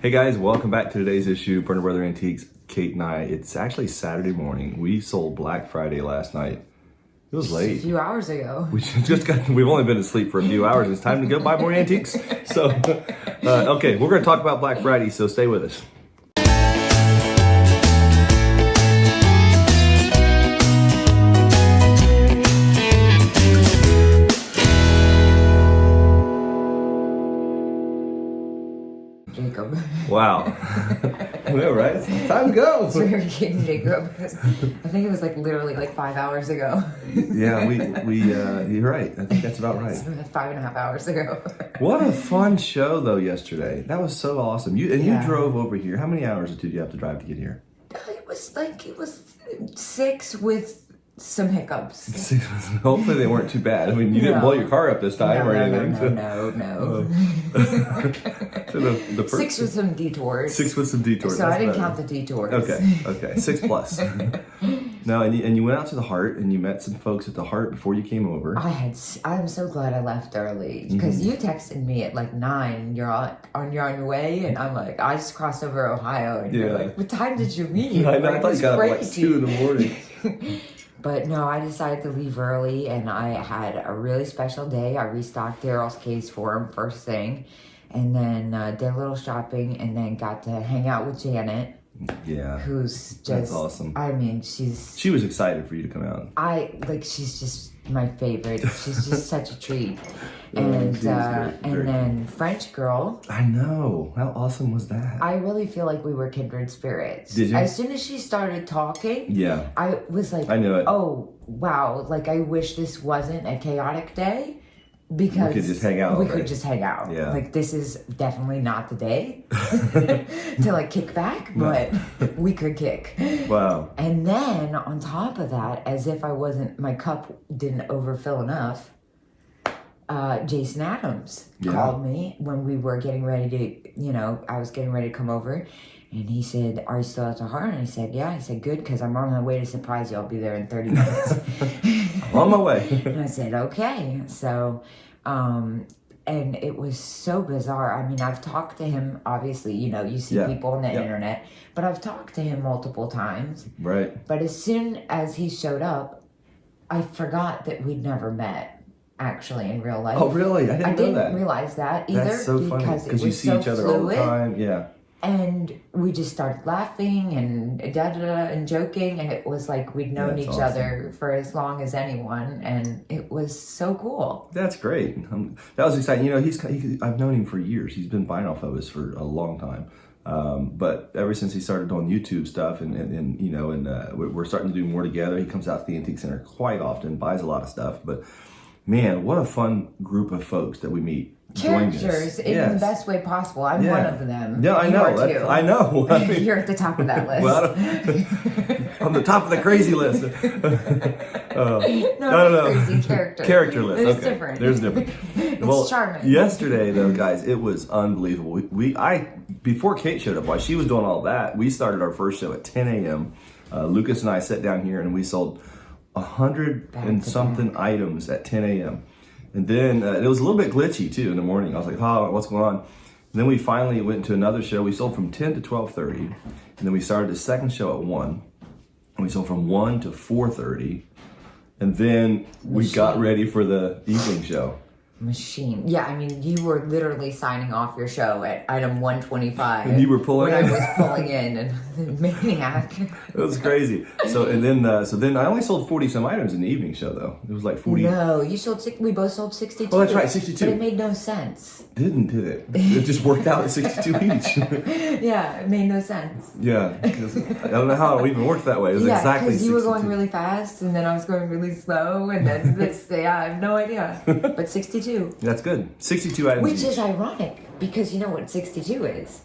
Hey guys, welcome back to today's issue, Berner Brother Antiques. Kate and I, it's actually Saturday morning. We sold Black Friday last night. It was late. A few hours ago. We've only been asleep for a few hours. It's time to go buy more antiques. So, okay, we're going to talk about Black Friday, so stay with us. Jacob. Wow. I know, right? It's time to go. So we were kidding Jacob. I think it was literally 5 hours ago. Yeah, you're right. I think that's about right. 5.5 hours ago. What a fun show though yesterday. That was so awesome. You drove over here. How many hours did you have to drive to get here? It was 6 with some hiccups. Hopefully they weren't too bad. I mean, you didn't blow your car up this time or anything. No. So the first, 6 with some detours. 6 with some detours. So I didn't count the detours. Okay. 6 plus. No, and you went out to the Heart and you met some folks at the Heart before you came over. I'm so glad I left early because you texted me at 9. You're on your way, and I'm like, I just crossed over Ohio, and you're like, what time did you leave? I thought you got up at 2 in the morning. But no, I decided to leave early, and I had a really special day. I restocked Daryl's case for him first thing, and then did a little shopping, and then got to hang out with Janet. Yeah. Who's just... That's awesome. I mean, She was excited for you to come out. She's just my favorite. She's just such a treat. Very Then French girl. I know. How awesome was that? I really feel like we were kindred spirits. Did you? As soon as she started talking, yeah, I was like, I knew it. Oh, wow. I wish this wasn't a chaotic day because we could just hang out. We could just hang out. Yeah. This is definitely not the day to kick back, but we could kick. Wow. And then on top of that, as if my cup didn't overfill enough, Jason Adams called me when we were getting ready to, I was getting ready to come over. And he said, are you still at the Heart? And I said, yeah. He said, good, because I'm on my way to surprise you. I'll be there in 30 minutes. I'm on my way. And I said, okay. So, and it was so bizarre. I mean, I've talked to him, obviously, you see people on the internet, but I've talked to him multiple times. Right. But as soon as he showed up, I forgot that we'd never met. Actually, in real life. Oh, really? I didn't realize that either. That's so funny because you see each other all the time. Yeah. And we just started laughing and and joking, and it was like we'd known each other for as long as anyone, and it was so cool. That's great. That was exciting. I've known him for years. He's been buying off of us for a long time. But ever since he started doing YouTube stuff and we're starting to do more together. He comes out to the Antique Center quite often, buys a lot of stuff, but man, what a fun group of folks that we meet. Characters in the best way possible. I'm one of them. Yeah, I know. I know. I mean, you're at the top of that list. Well, on the top of the crazy list. No, crazy character list. There's different. There's different. It's charming. Yesterday, though, guys, it was unbelievable. Before Kate showed up, while she was doing all that, we started our first show at 10 a.m. Lucas and I sat down here and we sold 100 and something items at 10 a.m. And then it was a little bit glitchy too in the morning. I was like, oh, what's going on? And then we finally went to another show. We sold from 10 to 12:30. And then we started the second show at 1. And we sold from 1 to 4:30. And then we got ready for the evening show. Machine. Yeah, I mean, you were literally signing off your show at item 125. And you were pulling in? When I was pulling in, and maniac. It was crazy. So then I only sold 40 some items in the evening show though. It was like 40. No, we both sold 62. Oh, that's right, 62. But it made no sense. Did it? It just worked out at 62 each. Yeah, it made no sense. Yeah, I don't know how it even worked that way. It was exactly 62. Because you were going really fast, and then I was going really slow, and then I have no idea. But 62. That's good. 62 items. Which is ironic, because you know what 62 is?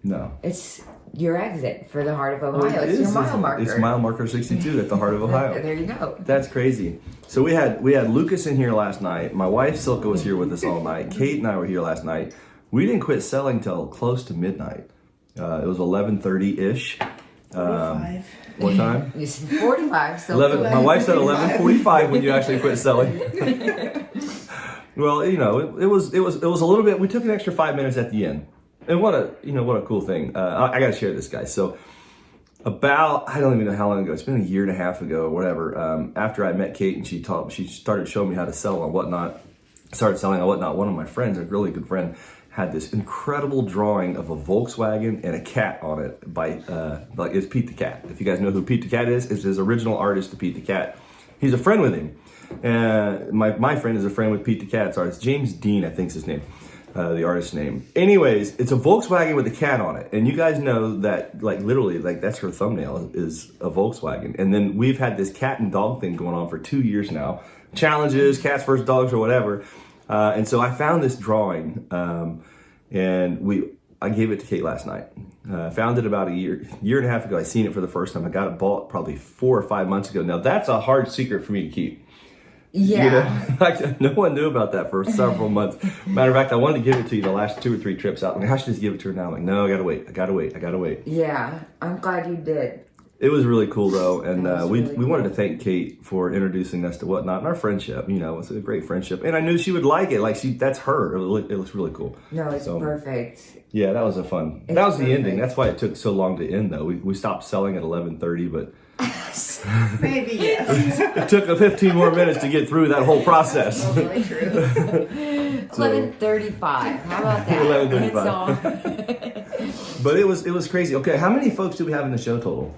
No. It's your exit for the Heart of Ohio. It's your mile marker. It's mile marker 62 at the Heart of Ohio. There you go. That's crazy. So we had Lucas in here last night. My wife Silka was here with us all night. Kate and I were here last night. We didn't quit selling till close to midnight. It was 11:30-ish. 45. What time? You said 45. So 11. My wife said 11:45 when you actually quit selling. Well, it was a little bit. We took an extra 5 minutes at the end. And what a cool thing. I got to share this, guys. So about, I don't even know how long ago, it's been a year and a half ago or whatever, after I met Kate and she started showing me how to sell on Whatnot, one of my friends, a really good friend, had this incredible drawing of a Volkswagen and a cat on it by, it's Pete the Cat. If you guys know who Pete the Cat is, it's his original artist, Pete the Cat. He's a friend with him. My friend is a friend with Pete the Cat's artist. James Dean, I think is his name. The artist's name. Anyways, it's a Volkswagen with a cat on it. And you guys know that, literally, that's her thumbnail is a Volkswagen. And then we've had this cat and dog thing going on for 2 years now. Challenges, cats versus dogs or whatever. And so I found this drawing and I gave it to Kate last night. Found it about a year and a half ago. I seen it for the first time. I got it bought probably 4 or 5 months ago. Now that's a hard secret for me to keep. Yeah. No one knew about that for several months. Matter of fact, I wanted to give it to you the last 2 or 3 trips out. I should just give it to her now. I'm like, no, I gotta wait. Yeah, I'm glad you did. It was really cool though, and we really wanted to thank Kate for introducing us to Whatnot and our friendship. It was a great friendship, and I knew she would like it. That's her. It looks really cool. No, it's perfect. Yeah, that was a fun. That was the ending. That's why it took so long to end though. We stopped selling at 11:30, but. Maybe yes. It took 15 more minutes to get through that whole process. Totally true. 11:35. How about that? 11:35. But it was crazy. Okay, how many folks do we have in the show total?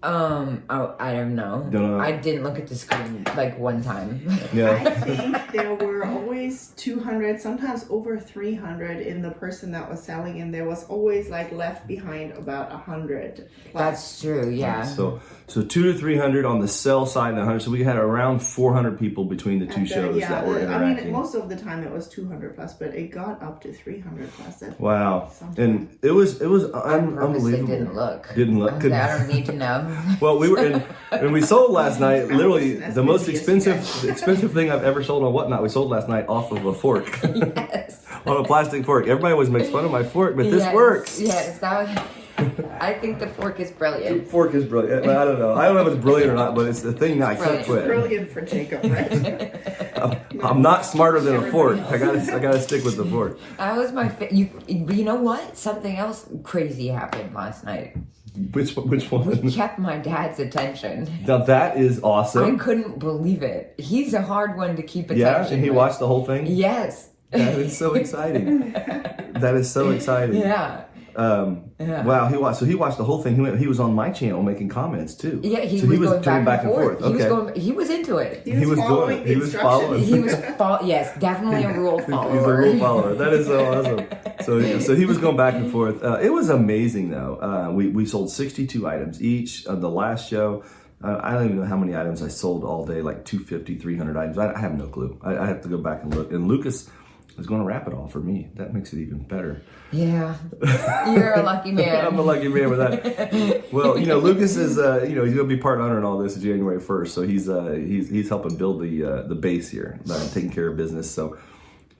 I don't know. I didn't look at the screen one time. Yeah. I think there were always 200, sometimes over 300 in the person that was selling, and there was always left behind about 100. That's true. Yeah. So 200 to 300 on the sell side and 100. So we had around 400 people between the two shows that were interacting. I mean, most of the time it was 200 plus, but it got up to 300 plus. Wow. And it was unbelievable. Didn't look. I don't need to know. Well, when we sold last night, literally the most expensive thing I've ever sold on Whatnot, we sold last night off of a fork. Yes. On a plastic fork. Everybody always makes fun of my fork, but this works. Yes, I think the fork is brilliant. The fork is brilliant. I don't know. I don't know if it's brilliant or not, but it's the thing that I can't quit. It's brilliant for Jacob, right? I'm not smarter than a fork. I gotta stick with the fork. That was my you know what? Something else crazy happened last night. Which one? You kept my dad's attention. Now that is awesome. I couldn't believe it. He's a hard one to keep attention. Yeah, and he watched the whole thing? Yes. That is so exciting. That is so exciting. Yeah. Wow, he watched the whole thing. He was on my channel making comments too. Yeah, he was going back and forth. Okay. He was into it. He was following. Yes, definitely a rule follower. He's a rule follower. That is so awesome. So he was going back and forth. It was amazing though. We sold 62 items each on the last show. I don't even know how many items I sold all day, 250, 300 items. I have no clue. I have to go back and look. And Lucas is going to wrap it all for me. That makes it even better. Yeah. You're a lucky man. I'm a lucky man with that. Well, Lucas is, he's going to be part owner in all this January 1st. So he's helping build the base here, taking care of business. So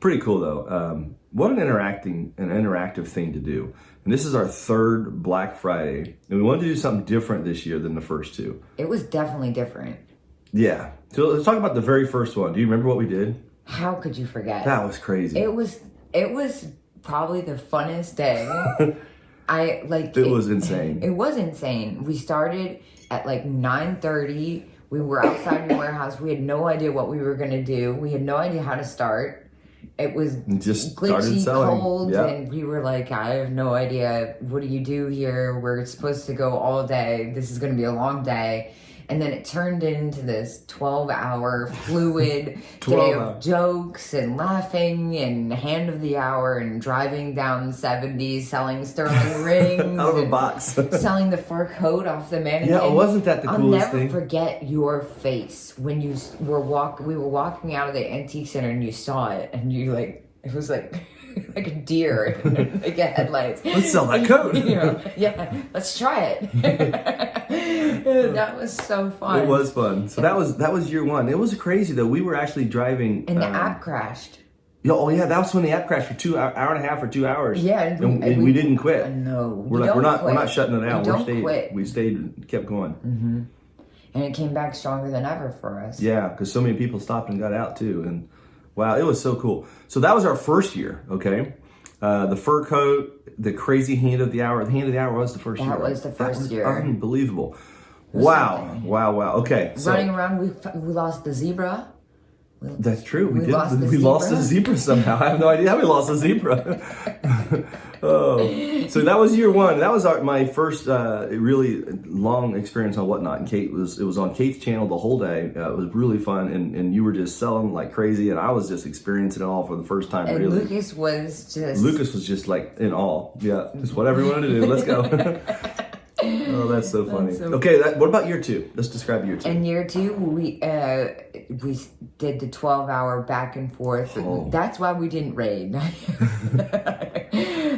pretty cool though. What an interactive thing to do. And this is our 3rd Black Friday. And we wanted to do something different this year than the first 2. It was definitely different. Yeah. So let's talk about the very first one. Do you remember what we did? How could you forget? That was crazy. It was probably the funnest day. It was insane. It was insane. We started at 9:30. We were outside the warehouse. We had no idea what we were going to do. We had no idea how to start. It was just glitchy, cold, yep. And we were like, I have no idea. What do you do here? We're supposed to go all day. This is going to be a long day. And then it turned into this 12-hour fluid day of jokes and laughing and hand of the hour and driving down 70, selling sterling rings. Out of a box. Selling the fur coat off the mannequin. Yeah, wasn't that the coolest thing? I'll never forget your face when we were walking out of the antique center and you saw it and you it was like a deer in the headlights. Let's sell that coat. Yeah, let's try it. That was so fun. It was fun. So that was year 1. It was crazy though. We were actually driving, and the app crashed. Oh yeah, that was when the app crashed for hour and a half or 2 hours. Yeah, and we didn't quit. No, we're not shutting it down. We stayed, kept going. Mm-hmm. And it came back stronger than ever for us. Yeah, because so many people stopped and got out too, and wow, it was so cool. So that was our first year. Okay, The fur coat, the crazy hand of the hour. The hand of the hour was the first year. That was the first year. Unbelievable. Wow. Something. Wow. Okay. So, Running around, we lost the zebra. that's true. We lost the lost the zebra. zebra somehow. I have no idea how we lost the zebra. Oh, so that was year one. That was my first really long experience on Whatnot. And it was on Kate's channel the whole day. It was really fun, and you were just selling like crazy, and I was just experiencing it all for the first time. And really, Lucas was just like in awe. Yeah, just whatever you wanted to do. Let's go. Oh, that's so funny. Okay, what about year two? Let's describe year two. In year two, we did the 12-hour back and forth. Oh. That's why we didn't raid.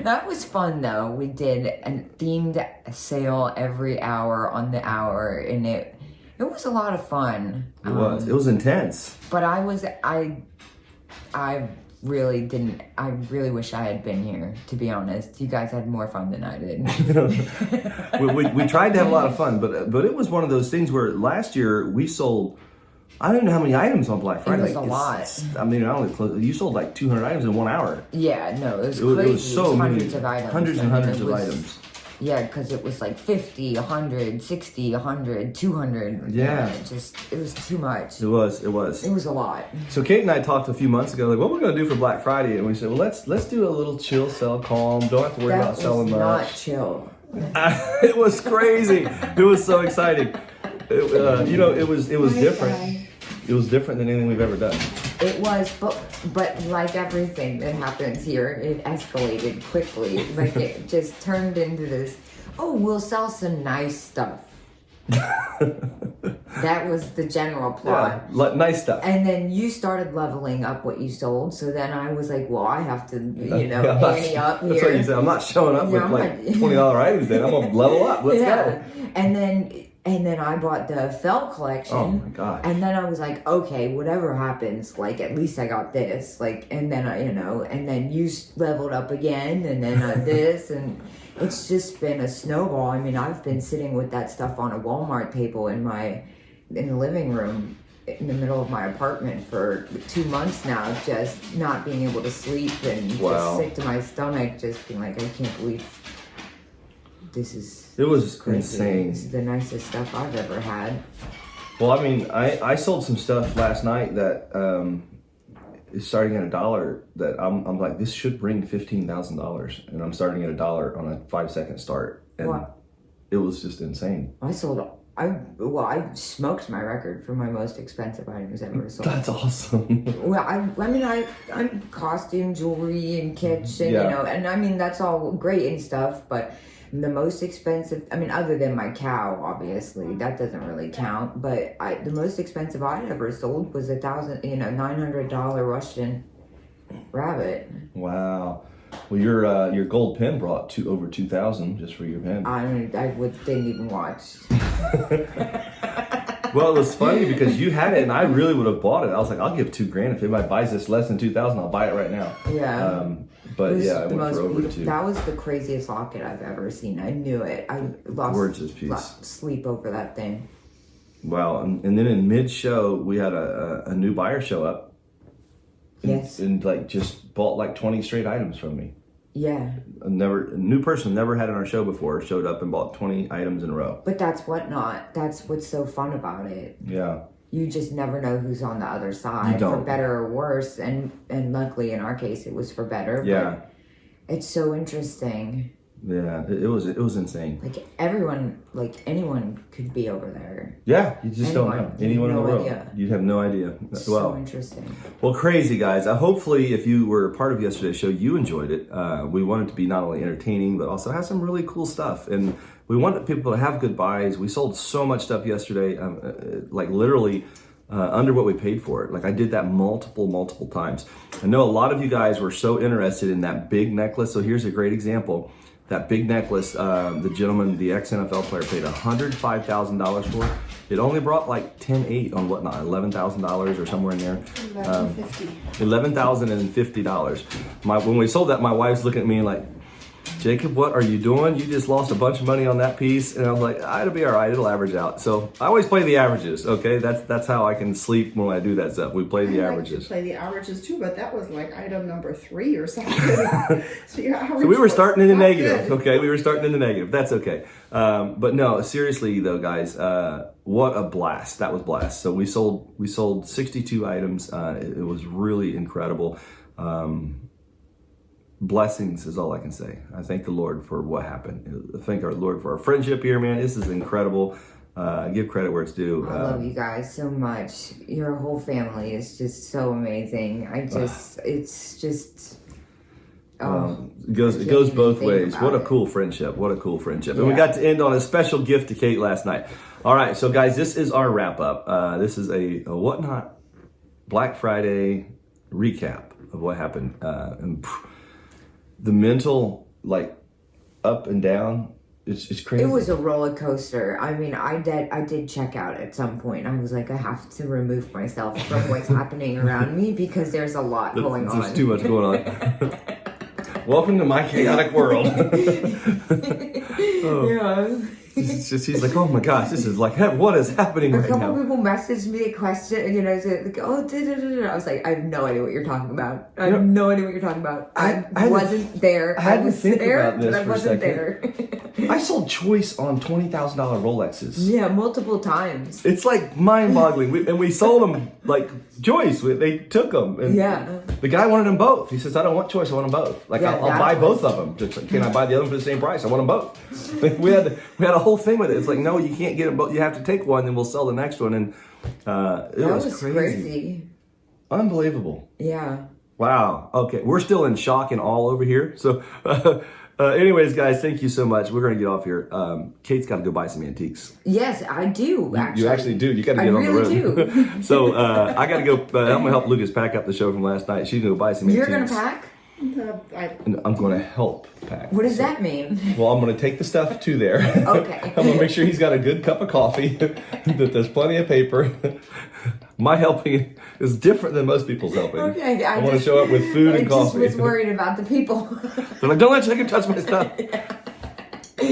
That was fun though. We did a themed sale every hour on the hour, and it was a lot of fun. It was intense. But I really didn't. I really wish I had been here, to be honest. You guys had more fun than I did. we tried to have a lot of fun, but it was one of those things where last year we sold, I don't know how many items on Black Friday. It was a lot. I mean, you sold like 200 items in 1 hour. Yeah, no, it was crazy. It was so many, hundreds of items. Hundreds and hundreds of items. Yeah, because it was like 50, 100, 60, 100, 200. Yeah. It was too much. It was. It was a lot. So Kate and I talked a few months ago, like, what we're going to do for Black Friday, and we said, well, let's do a little chill, sell, calm. Don't have to worry about selling much. Not chill. It was crazy. It was so exciting. It was different. It was different than anything we've ever done. It was, but like everything that happens here, it escalated quickly. Like it just turned into this, we'll sell some nice stuff. That was the general plot. Yeah, nice stuff. And then you started leveling up what you sold. So then I was like, well, I have to, ante up here. That's what you said. I'm not showing up with like $20 items then. I'm going to level up. Let's go. And then I bought the Fell collection. Oh my God. And then I was like, okay, whatever happens, like at least I got this. Like, and then and then you leveled up again, and then this, and it's just been a snowball. I mean, I've been sitting with that stuff on a Walmart table in the living room in the middle of my apartment for 2 months now, just not being able to sleep and just sick to my stomach, just being like, I can't believe it was crazy. Insane. This is the nicest stuff I've ever had. Well, I mean, I sold some stuff last night that is starting at $1 that I'm like, this should bring $15,000, and I'm starting at $1 on a 5-second start, and it was just insane. I smoked my record for my most expensive items ever sold. That's awesome. Well, I'm costume, jewelry, and kitchen, and I mean that's all great and stuff, but the most expensive, I mean, other than my cow, obviously, that doesn't really count, but the most expensive I ever sold was $900 Russian rabbit. Wow. Well, your gold pen brought over $2,000 just for your pen. Didn't even watch. Well, it was funny because you had it, and I really would have bought it. I was like, I'll give $2,000 if anybody buys this less than $2,000. I'll buy it right now. Yeah. But I went for over $2,000. That was the craziest locket I've ever seen. I knew it. I lost sleep over that thing. Wow. And then in mid-show, we had a new buyer show up. Yes. And like just bought like 20 straight items from me. Yeah. A new person never had on our show before showed up and bought 20 items in a row. But that's Whatnot. That's what's so fun about it. Yeah. You just never know who's on the other side, for better or worse. And luckily, in our case, it was for better. Yeah. But it's so interesting. Yeah, it was insane. Like anyone could be over there. Yeah, you just don't know. Anyone in the world. You'd have no idea. So interesting. Well, crazy, guys. Hopefully, if you were part of yesterday's show, you enjoyed it. We wanted to be not only entertaining, but also have some really cool stuff. And we wanted people to have good buys. We sold so much stuff yesterday, like literally under what we paid for it. Like I did that multiple times. I know a lot of you guys were so interested in that big necklace. So here's a great example. That big necklace, the gentleman, the ex-NFL player, paid $105,000 for. It only brought like 10.8 on Whatnot, $11,000 or somewhere in there. $11,050. $11,050. When we sold that, my wife's looking at me like, Jacob, what are you doing? You just lost a bunch of money on that piece. And I was like, it'll be all right. It'll average out. So I always play the averages. Okay, that's how I can sleep when I do that stuff. We play the averages. Like to play the averages too, but that was like item number 3 or something. So we were starting in the negative. Good. Okay, we were starting in the negative. That's okay. But no, seriously though, guys, what a blast! That was blast. So we sold 62 items. It was really incredible. Blessings is all I can say. I thank the Lord for what happened. I thank our Lord for our friendship here, man. This is incredible. Give credit where it's due. I love you guys so much. Your whole family is just so amazing. It's just. It goes both ways. What a cool friendship. What a cool friendship. And we got to end on a special gift to Kate last night. All right, so guys, this is our wrap up. This is a Whatnot Black Friday recap of what happened. And the mental, like, up and down, it's crazy. It was a roller coaster. I mean, I did check out at some point. I was like, I have to remove myself from what's happening around me because there's a lot going on. There's too much going on. Welcome to my chaotic world. Yeah. He's like, oh my gosh, this is like, what is happening right now? A couple people messaged me a question, like, oh, I was like, I have no idea what you're talking about. I have no idea what you're talking about. I wasn't there. I had to think about this but I for a wasn't second. there. I sold choice on $20,000 Rolexes. Yeah, multiple times. It's like mind-boggling. And we sold them like choice. They took them. And the guy wanted them both. He says, I don't want choice. I want them both. Like, I'll buy both of them. Just like, can I buy the other one for the same price? I want them both. We had a whole thing with it. It's like, no, you can't get them both. You have to take one, then we'll sell the next one. And it was crazy. Unbelievable. Yeah. Wow. Okay. We're still in shock and awe over here. So anyways, guys, thank you so much. We're going to get off here. Kate's got to go buy some antiques. Yes, I do, actually. You actually do. You got to get on the road. I really do. So I got to go. I'm going to help Lucas pack up the show from last night. She's going to go buy some You're antiques. You're going to pack? And I'm going to help pack. What does that mean? Well, I'm going to take the stuff to there. Okay. I'm going to make sure he's got a good cup of coffee, that there's plenty of paper. My helping is different than most people's helping. Okay. I want to show up with food and coffee. I just was worried about the people. They're like, don't let Jacob touch my stuff.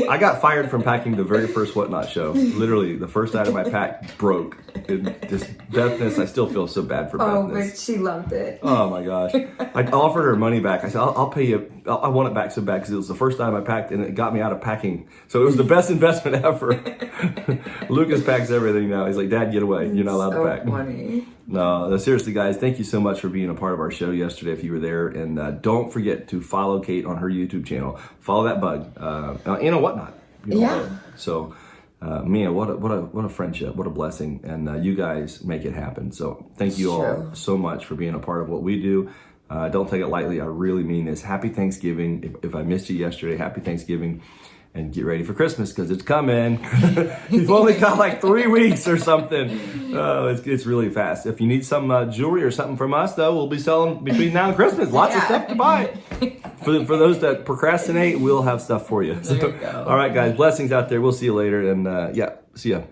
I got fired from packing the very first Whatnot show. Literally, the first item I packed broke. This Bethness, I still feel so bad for Bethness. Oh, but she loved it. Oh my gosh. I offered her money back. I said, I'll pay you. I want it back so bad because it was the first time I packed and it got me out of packing. So it was the best investment ever. Lucas packs everything now. He's like, Dad, get away. You're not allowed to pack. Funny. No, seriously, guys, thank you so much for being a part of our show yesterday if you were there. And don't forget to follow Kate on her YouTube channel. Follow that bug. And a Whatnot. So, man, what a friendship. What a blessing. And you guys make it happen. So thank you all so much for being a part of what we do. Don't take it lightly. I really mean this. Happy Thanksgiving. If I missed you yesterday, happy Thanksgiving. And get ready for Christmas because it's coming. You've only got like 3 weeks or something. Oh, it's really fast. If you need some jewelry or something from us, though, we'll be selling between now and Christmas. Lots of stuff to buy. For those that procrastinate, we'll have stuff for you. So, all right, guys. Blessings out there. We'll see you later. And see ya.